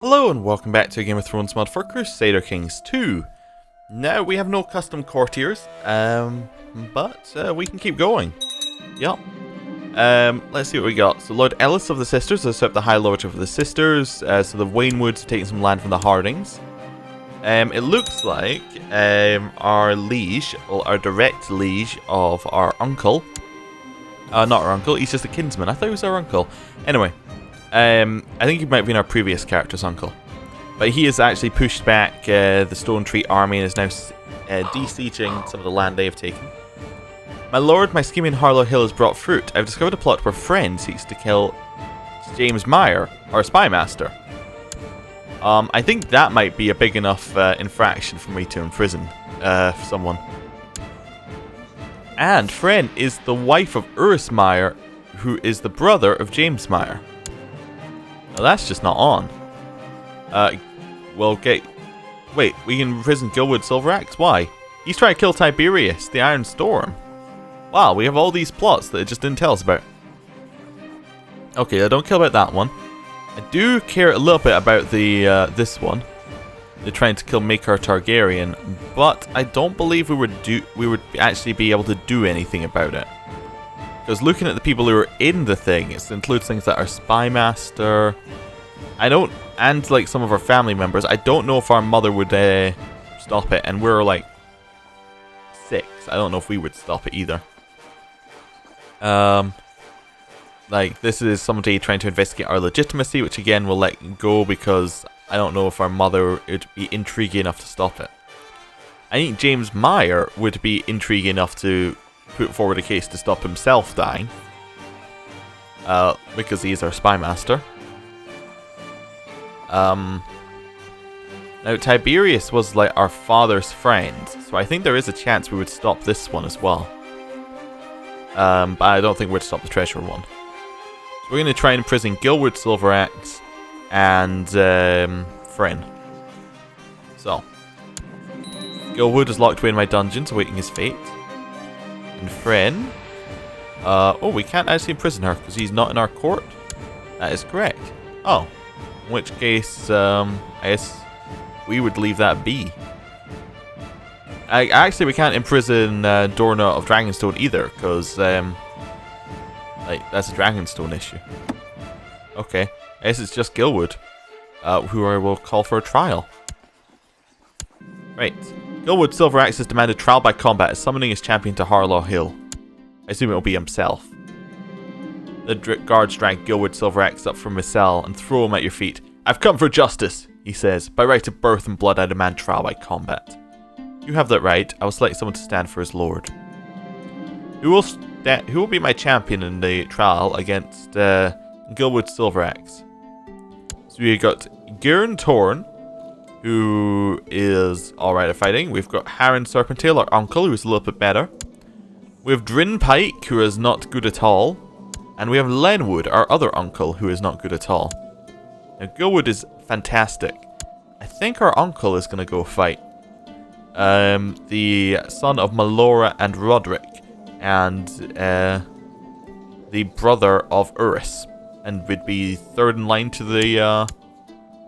Hello and welcome back to a Game of Thrones mod for Crusader Kings 2. Now we have no custom courtiers, but we can keep going. Yup. Let's see what we got. So Lord Ellis of the Sisters has usurped the High Lord of the Sisters, so the Waynwoods have taken some land from the Hardings. It looks like our liege, well, our direct liege of our uncle, not our uncle, he's just a kinsman, I thought he was our uncle. Anyway. I think he might have been our previous character's uncle. But he has actually pushed back the Stone Tree army and is now besieging some of the land they have taken. My lord, my scheme in Harlow Hill has brought fruit. I've discovered a plot where Friend seeks to kill James Meyer, our spy master. I think that might be a big enough infraction for me to imprison someone. And Friend is the wife of Urus Meyer, who is the brother of James Meyer. Now that's just not on. Wait, we can imprison Gilwood Silveraxe? Why? He's trying to kill Tiberius, the Iron Storm. Wow, we have all these plots that it just didn't tell us about. Okay, I don't care about that one. I do care a little bit about the this one. They're trying to kill Maekar Targaryen, but I don't believe we would actually be able to do anything about it. Because looking at the people who are in the thing, it includes things like our spy master. And like some of our family members. I don't know if our mother would stop it, and we're like 6. I don't know if we would stop it either. Like this is somebody trying to investigate our legitimacy, which again we'll let go because I don't know if our mother would be intriguing enough to stop it. I think James Meyer would be intriguing enough to put forward a case to stop himself dying, because he is our spy master. Now Tiberius was like our father's friend, so I think there is a chance we would stop this one as well. But I don't think we'd stop the treasure one. So we're going to try and imprison Gilwood Silveraxe and Friend. So Gilwood is locked away in my dungeons, awaiting his fate. And Friend, oh, we can't actually imprison her because he's not in our court. That is correct. Oh, in which case, I guess we would leave that be. Actually, we can't imprison Dorna of Dragonstone either because, like, that's a Dragonstone issue. Okay, I guess it's just Gilwood, who I will call for a trial. Right. Gilwood Silveraxe has demanded trial by combat as summoning his champion to Harlow Hill. I assume it will be himself. The guards drag Gilwood Silveraxe up from his cell and throw him at your feet. I've come for justice, he says. By right of birth and blood I demand trial by combat. You have that right. I will select someone to stand for his lord. Who will be my champion in the trial against Gilwood Silveraxe? So we got Gurn Torn, who is alright at fighting. We've got Harren Serpentale, our uncle, who's a little bit better. We have Drin Pike, who is not good at all. And we have Lenwood, our other uncle, who is not good at all. Now, Gilwood is fantastic. I think our uncle is going to go fight. The son of Melora and Roderick. And the brother of Urus. And would be third in line to the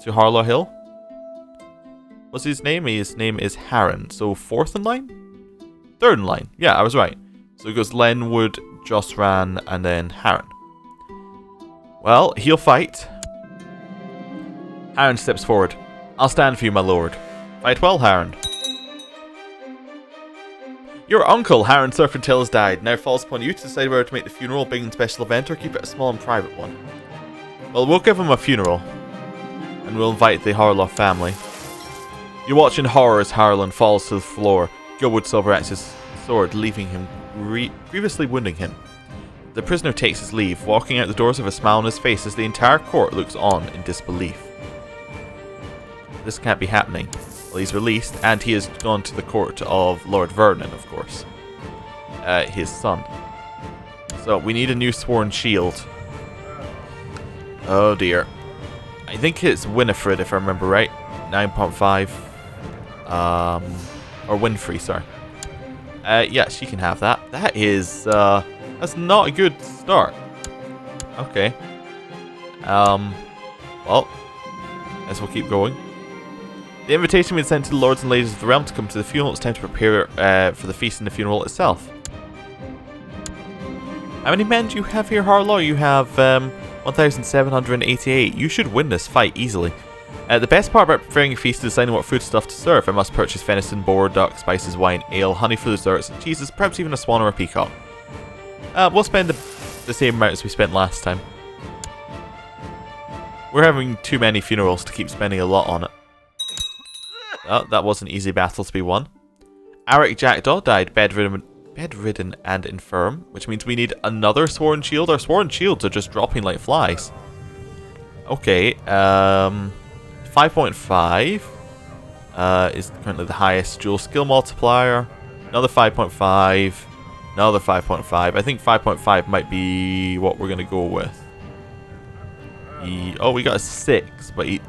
to Harlow Hill. What's his name? His name is Harren. So fourth in line? Third in line. Yeah, I was right. So it goes Lenwood, Josran, and then Harren. Well, he'll fight. Harren steps forward. I'll stand for you, my lord. Fight well, Harren. Your uncle, Harren Serpentale, has died. Now it falls upon you to decide whether to make the funeral a big and special event or keep it a small and private one. Well, we'll give him a funeral. And we'll invite the Harlow family. You watch in horror as Harlan falls to the floor, Gilwood Silveraxe's sword leaving him grievously wounding him. The prisoner takes his leave, walking out the doors with a smile on his face as the entire court looks on in disbelief. This can't be happening. Well, he's released, and he has gone to the court of Lord Vernon, of course. His son. So, we need a new sworn shield. Oh dear. I think it's Winifred, if I remember right. 9.5. Or Winfrey, sorry. Yeah, she can have that. That is, that's not a good start. Okay. Well, as we'll keep going. The invitation we sent to the lords and ladies of the realm to come to the funeral. It's time to prepare for the feast and the funeral itself. How many men do you have here, Harlaw? You have 1,788. You should win this fight easily. The best part about preparing a feast is deciding what foodstuff to serve. I must purchase venison, boar, duck, spices, wine, ale, honey for the desserts, and cheeses, perhaps even a swan or a peacock. We'll spend the same amount as we spent last time. We're having too many funerals to keep spending a lot on it. Oh, that was an easy battle to be won. Arik Jackdaw died bedridden and infirm, which means we need another Sworn Shield. Our Sworn Shields are just dropping like flies. Okay, 5.5 is currently the highest dual skill multiplier. Another 5.5. Another 5.5. I think 5.5 might be what we're going to go with. Oh, we got a 6, but he's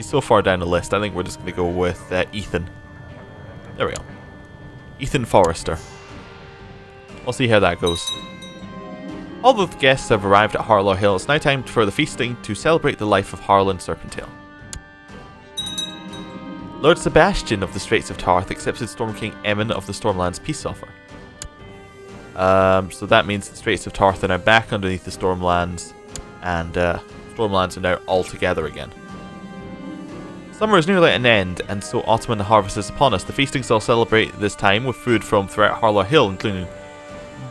so far down the list. I think we're just going to go with Ethan. There we go. Ethan Forrester. We'll see how that goes. All the guests have arrived at Harlaw Hill. It's now time for the feasting to celebrate the life of Harlan Serpentale. Lord Sebastian of the Straits of Tarth accepted Storm King Emmon of the Stormlands peace offer. So that means the Straits of Tarth are now back underneath the Stormlands, and Stormlands are now all together again. Summer is nearly at an end, and so autumn and the harvest is upon us. The feastings all celebrate this time with food from throughout Harlaw Hill, including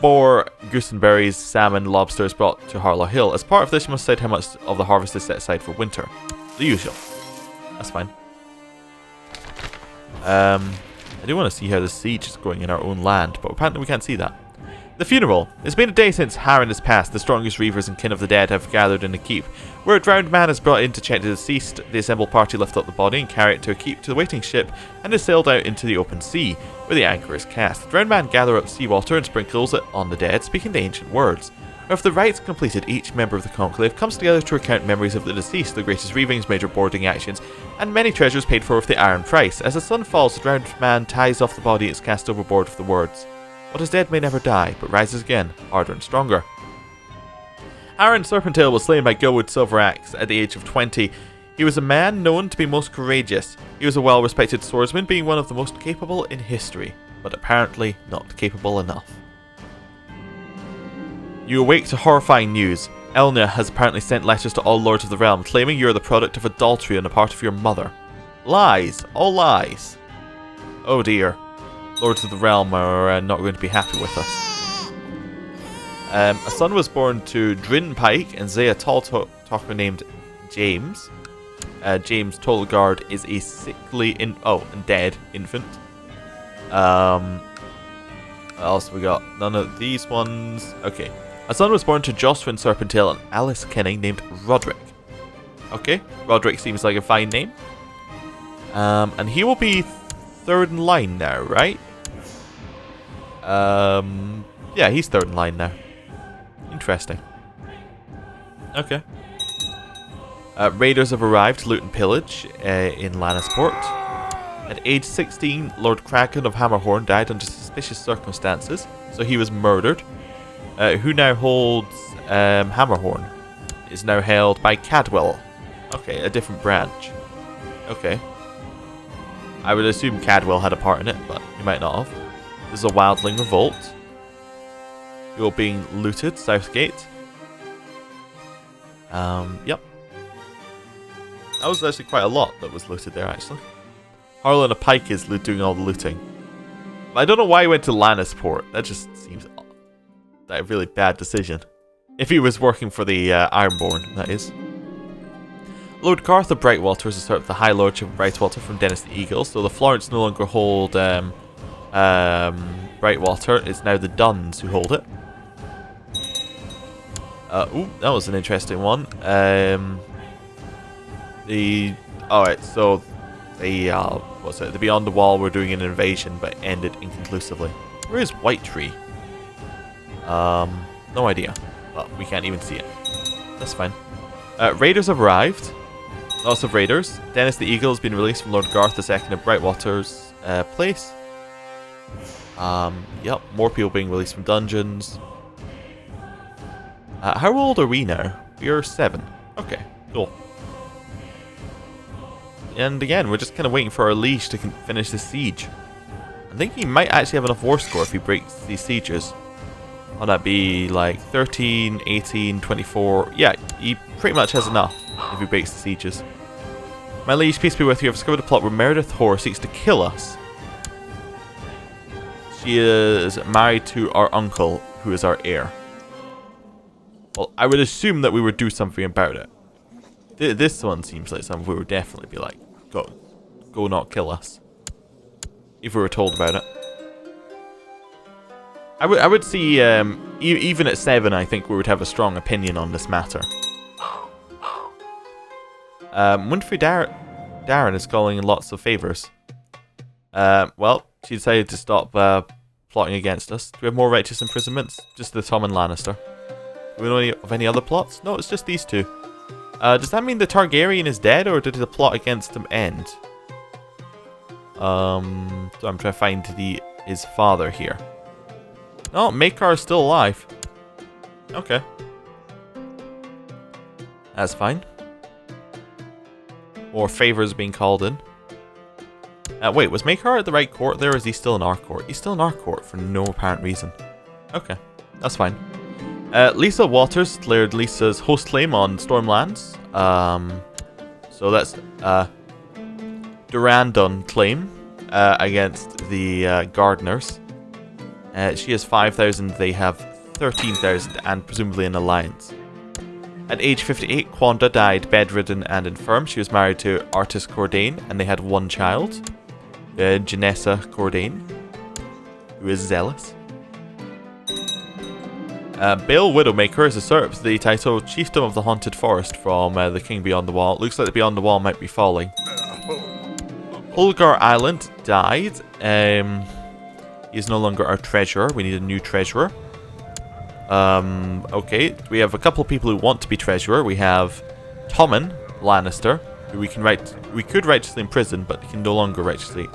boar, gooseberries, salmon, lobsters brought to Harlaw Hill. As part of this, you must decide how much of the harvest is set aside for winter. The usual. That's fine. I do want to see how the siege is going in our own land, but apparently we can't see that. The funeral. It's been a day since Harren has passed. The strongest reavers and kin of the dead have gathered in the keep. Where a drowned man is brought in to check the deceased, the assembled party lift up the body and carry it to a keep to the waiting ship, and is sailed out into the open sea, where the anchor is cast. The drowned man gather up seawater and sprinkles it on the dead, speaking the ancient words. After the rites completed, each member of the conclave comes together to recount memories of the deceased, the greatest reavings, major boarding actions, and many treasures paid for with the iron price. As the sun falls, the drowned man ties off the body and is cast overboard with the words, "What is dead may never die, but rises again, harder and stronger." Harren Serpentale was slain by Gilwood Silveraxe at the age of 20. He was a man known to be most courageous. He was a well-respected swordsman, being one of the most capable in history, but apparently not capable enough. You awake to horrifying news. Elna has apparently sent letters to all lords of the realm, claiming you are the product of adultery on the part of your mother. Lies! All lies! Oh dear. Lords of the realm are not going to be happy with us. A son was born to Drin Pike and Zaya Talker named James. James Tolgard is a sickly and dead infant. What else have we got? None of these ones. Okay. A son was born to Jocelyn Serpentale and Alice Kenning named Roderick. Okay, Roderick seems like a fine name. And he will be third in line now, right? Yeah, he's third in line now. Interesting. Okay. Raiders have arrived to loot and pillage in Lannisport. At age 16, Lord Kraken of Hammerhorn died under suspicious circumstances, so he was murdered. Who now holds Hammerhorn? Is now held by Cadwell. Okay, a different branch. Okay. I would assume Cadwell had a part in it, but he might not have. This is a wildling revolt. You're being looted, Southgate. Yep. That was actually quite a lot that was looted there, actually. Harlan of Pike is doing all the looting. I don't know why he went to Lannisport. That just seems like a really bad decision. If he was working for the Ironborn, that is. Lord Garth of Brightwater is usurped the High Lordship of Brightwater from Dennis the Eagle, so the Florents no longer hold Brightwater. It's now the Duns who hold it. Ooh, that was an interesting one. Alright, so the Beyond the Wall were doing an invasion, but ended inconclusively. Where is White Tree? No idea. But we can't even see it. That's fine. Raiders have arrived. Lots of raiders. Dennis the Eagle has been released from Lord Garth II of Brightwater's place. Yep, more people being released from dungeons. How old are we now? We are 7. Okay, cool. And again, we're just kind of waiting for our liege to finish the siege. I think he might actually have enough war score if he breaks these sieges. Will that be like 13, 18, 24? Yeah, he pretty much has enough if he breaks the sieges. My liege, peace be with you. I've discovered a plot where Meredith Hoare seeks to kill us. She is married to our uncle, who is our heir. Well, I would assume that we would do something about it. This one seems like something we would definitely be like, go not kill us. If we were told about it. I would see, even at 7, I think we would have a strong opinion on this matter. Winfrey Darren is calling in lots of favours. Well, she decided to stop plotting against us. Do we have more righteous imprisonments? Just the Tommen Lannister. Do we know of any other plots? No, it's just these two. Does that mean the Targaryen is dead, or did the plot against him end? So I'm trying to find his father here. No, Maekar is still alive. Okay. That's fine. More favours being called in. Wait, was Maekar at the right court there, or is he still in our court? He's still in our court for no apparent reason. Okay, that's fine. Lisa Waters declared Lisa's host claim on Stormlands. So that's Durandon claim against the Gardeners. She has 5,000, they have 13,000, and presumably an alliance. At age 58, Quanda died bedridden and infirm. She was married to Artis Cordain, and they had one child, Janessa Cordain, who is zealous. Bale Widowmaker is usurped the title Chieftain of the Haunted Forest from the King Beyond the Wall. Looks like the Beyond the Wall might be falling. Holgar Island died. He's no longer our treasurer. We need a new treasurer. Okay, we have a couple of people who want to be treasurer. We have Tommen Lannister, who we could righteously imprison, but he can no longer righteously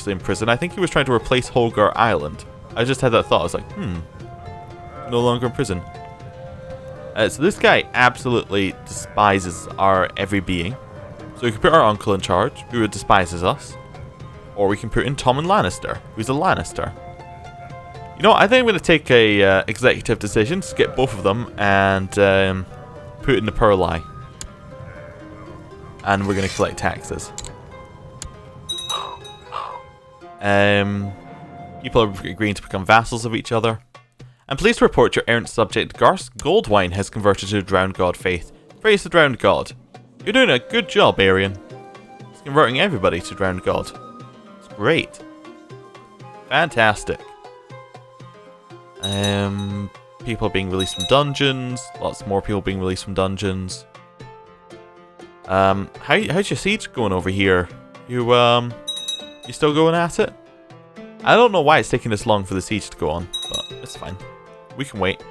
imprison. I think he was trying to replace Holgar Island. I just had that thought. I was like, no longer in prison. So this guy absolutely despises our every being. So we can put our uncle in charge, who despises us. Or we can put in Tommen Lannister, who's a Lannister. You know what? I think I'm going to take a executive decision, skip both of them, and put in the Pearl Eye. And we're going to collect taxes. People are agreeing to become vassals of each other. I'm pleased to report your errant subject Garth Goldwine has converted to the Drowned God faith. Praise the Drowned God. You're doing a good job, Arian. He's converting everybody to Drowned God. It's great. Fantastic. People are being released from dungeons. Lots more people being released from dungeons. How's your siege going over here? You still going at it? I don't know why it's taking this long for the siege to go on, but it's fine. We can wait.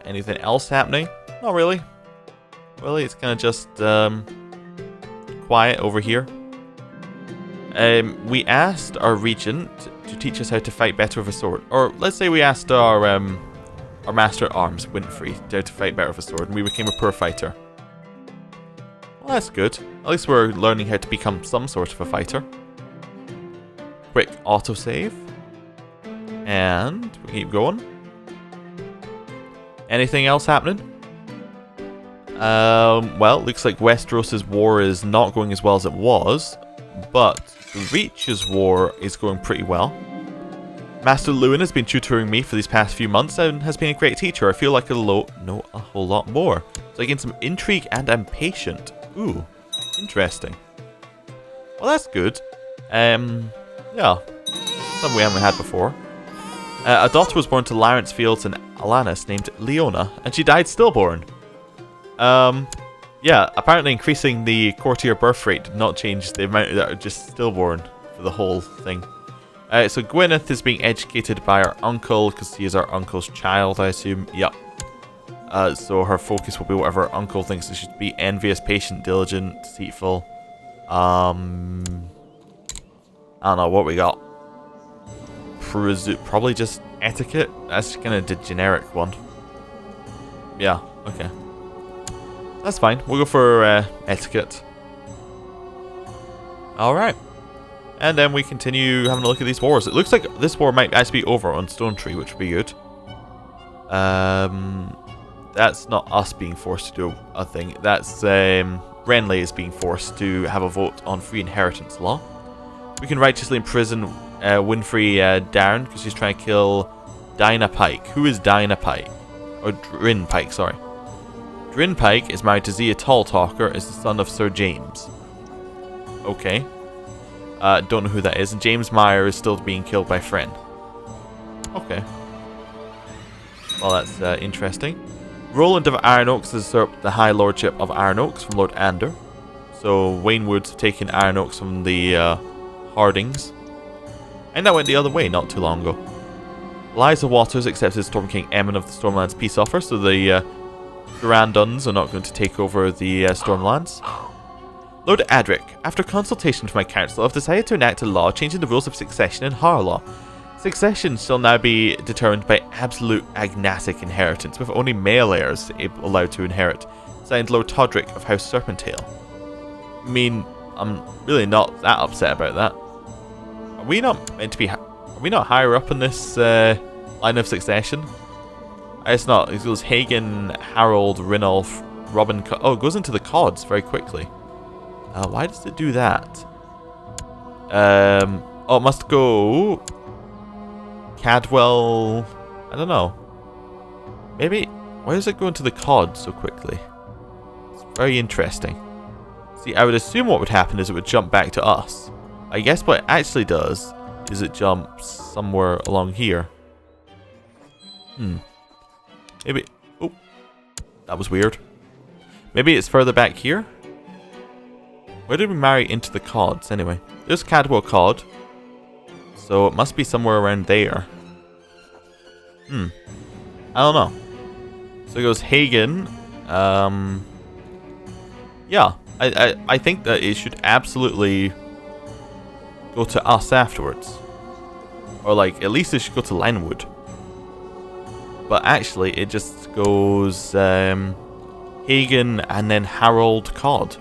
Anything else happening? Not really. Really, it's kind of just quiet over here. We asked our regent to teach us how to fight better with a sword. Or let's say we asked our master at arms, Winfrey, how to fight better with a sword, and we became a poor fighter. Well, that's good. At least we're learning how to become some sort of a fighter. Quick autosave. And we keep going. Anything else happening? Well, looks like Westeros' war is not going as well as it was, but the Reach's war is going pretty well. Master Lewin has been tutoring me for these past few months and has been a great teacher. I feel like I'll know a whole lot more. So I gain some intrigue and I'm patient. Ooh, interesting. Well, that's good. Yeah, something we haven't had before. A daughter was born to Lawrence Fields and Alanis named Leona, and she died stillborn. Yeah, apparently increasing the courtier birth rate did not change the amount that are just stillborn for the whole thing. So Gwyneth is being educated by our uncle, because he is our uncle's child, I assume. Yep. So her focus will be whatever her uncle thinks it should be. Envious, patient, diligent, deceitful. I don't know what we got. Probably just etiquette. That's kind of the generic one. Yeah, okay. That's fine. We'll go for etiquette. Alright. And then we continue having a look at these wars. It looks like this war might actually be over on Stone Tree, which would be good. That's not us being forced to do a thing. That's Renly is being forced to have a vote on free inheritance law. We can righteously imprison Winfrey Darren because she's trying to kill Dinah Pike. Who is Dinah Pike? Or Drin Pike, sorry. Drin Pike is married to Zia Talltalker, is the son of Sir James. Okay. Don't know who that is. And James Meyer is still being killed by Fren. Okay. Well, that's interesting. Roland of Iron Oaks has usurped the High Lordship of Iron Oaks from Lord Ander. So Wayne Woods have taken Iron Oaks from the Hardings. And that went the other way not too long ago. Liza Waters accepted Storm King Emmon of the Stormlands peace offer, so the Durandons are not going to take over the Stormlands. Lord Adric, after consultation with my council, I've decided to enact a law changing the rules of succession in Harlaw. Succession shall now be determined by absolute agnatic inheritance, with only male heirs allowed to inherit. Signed Lord Todrick of House Serpentale. I mean, I'm really not that upset about that. Are we not meant to be? Are we not higher up in this line of succession? It's not. It goes Hagen, Harold, Rinulf, Robin. Oh, it goes into the Cods very quickly. Why does it do that? Oh, it must go Cadwell. I don't know. Maybe. Why does it go into the Cod so quickly? It's very interesting. See, I would assume what would happen is it would jump back to us. I guess what it actually does is it jumps somewhere along here. Maybe. Oh, that was weird. Maybe it's further back here. Where did we marry into the Cods anyway? There's Cadwell Cod. So it must be somewhere around there. I don't know. So it goes Hagen. Yeah. I think that it should absolutely go to us afterwards. Or like, at least it should go to Lenwood. But actually, it just goes Hagen and then Harold Cod.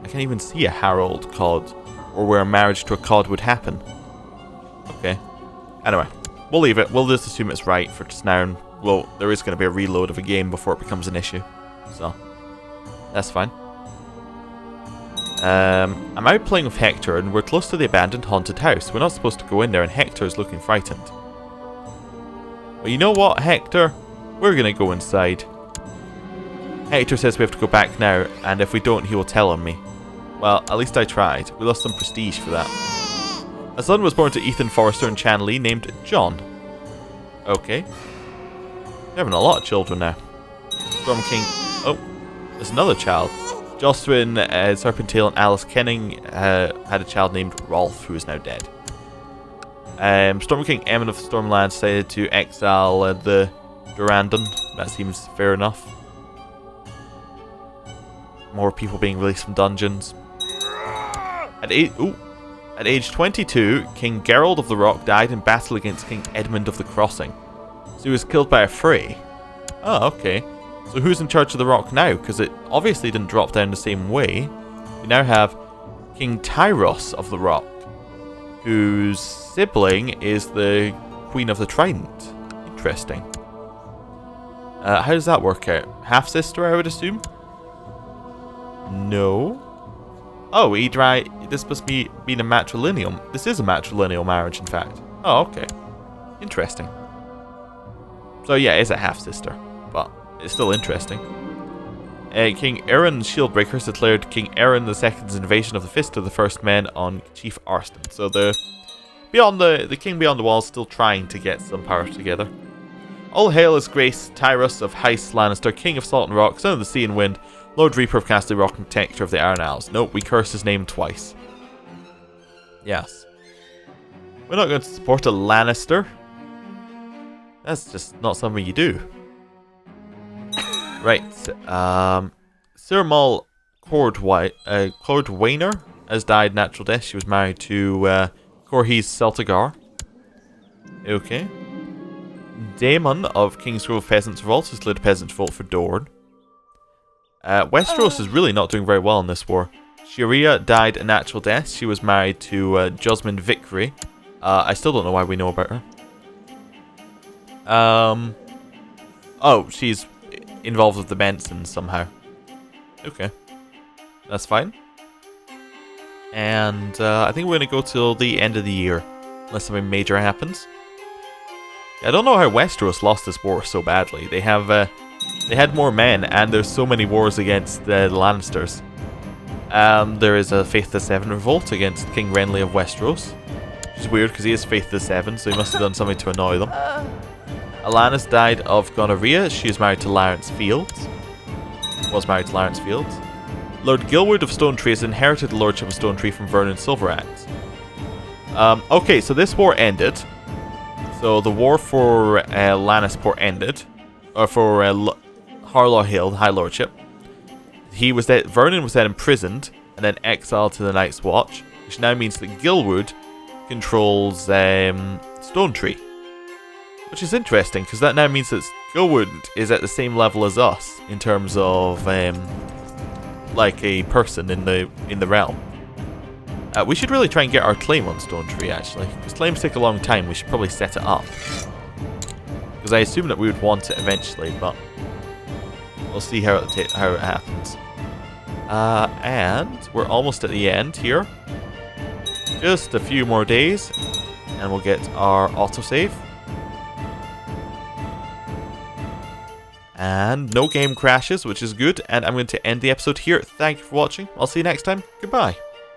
I can't even see a Harold Cod, or where a marriage to a Cod would happen. Okay. Anyway, we'll leave it. We'll just assume it's right for just now. And well, there is going to be a reload of a game before it becomes an issue. So, that's fine. I'm out playing with Hector, and we're close to the abandoned haunted house. We're not supposed to go in there, and Hector is looking frightened. Well, you know what, Hector? We're going to go inside. Hector says we have to go back now, and if we don't, he will tell on me. Well, at least I tried. We lost some prestige for that. A son was born to Ethan Forrester and Chan Lee named John. Okay. They're having a lot of children now. Storm King... Oh, there's another child. Jocelyn Serpentale and Alice Kenning had a child named Rolf, who is now dead. Storm King Emmon of the Stormlands decided to exile the Durandon. That seems fair enough. More people being released from dungeons. At age 22, King Gerald of the Rock died in battle against King Edmund of the Crossing. So he was killed by a fray. Oh, okay. So who's in charge of the Rock now? Because it obviously didn't drop down the same way. We now have King Tyros of the Rock, whose sibling is the Queen of the Trident. Interesting. How does that work out? Half-sister, I would assume? No. Oh, this must be being a matrilineal. This is a matrilineal marriage, in fact. Oh, okay. Interesting. So yeah, it's a half-sister, but it's still interesting. King Aaron Shieldbreakers declared King Aaron II's invasion of the Fist of the First Men on Chief Arston. So the King Beyond the Wall is still trying to get some power together. All hail his grace, Tyrus of Heist Lannister, King of Salt and Rock, Son of the Sea and Wind, Lord Reaper of Castle Rock and Protector of the Iron Isles. Nope, we cursed his name twice. Yes. We're not going to support a Lannister. That's just not something you do. Right. Sir Mull Cordwainer has died natural death. She was married to Corhys Celtigar. Okay. Daemon of Kingsgrove Peasants Revolt has led a peasant revolt for Dorne. Westeros is really not doing very well in this war. Sharia died a natural death. She was married to Josmund Vickery. I still don't know why we know about her. Oh, she's involved with the Bensons somehow. Okay. That's fine. And I think we're going to go till the end of the year. Unless something major happens. I don't know how Westeros lost this war so badly. They had more men, and there's so many wars against the Lannisters. There is a Faith the Seven revolt against King Renly of Westeros. Which is weird because he is Faith the Seven, so he must have done something to annoy them. Alanis died of gonorrhea. She is married to Lawrence Fields. Was married to Lawrence Fields. Lord Gilwood of Stonetree has inherited the lordship of Stonetree from Vernon Silveraxe. Okay, so this war ended. So the war for Lannisport ended. Or for Harlaw Hill, High Lordship. Vernon was then imprisoned and then exiled to the Night's Watch, which now means that Gilwood controls Stonetree. Which is interesting, because that now means that Gilwood is at the same level as us in terms of like a person in the realm. We should really try and get our claim on Stonetree, actually, because claims take a long time. We should probably set it up, because I assume that we would want it eventually, but we'll see how it happens. And we're almost at the end here. Just a few more days, and we'll get our autosave. And no game crashes, which is good, and I'm going to end the episode here. Thank you for watching. I'll see you next time. Goodbye.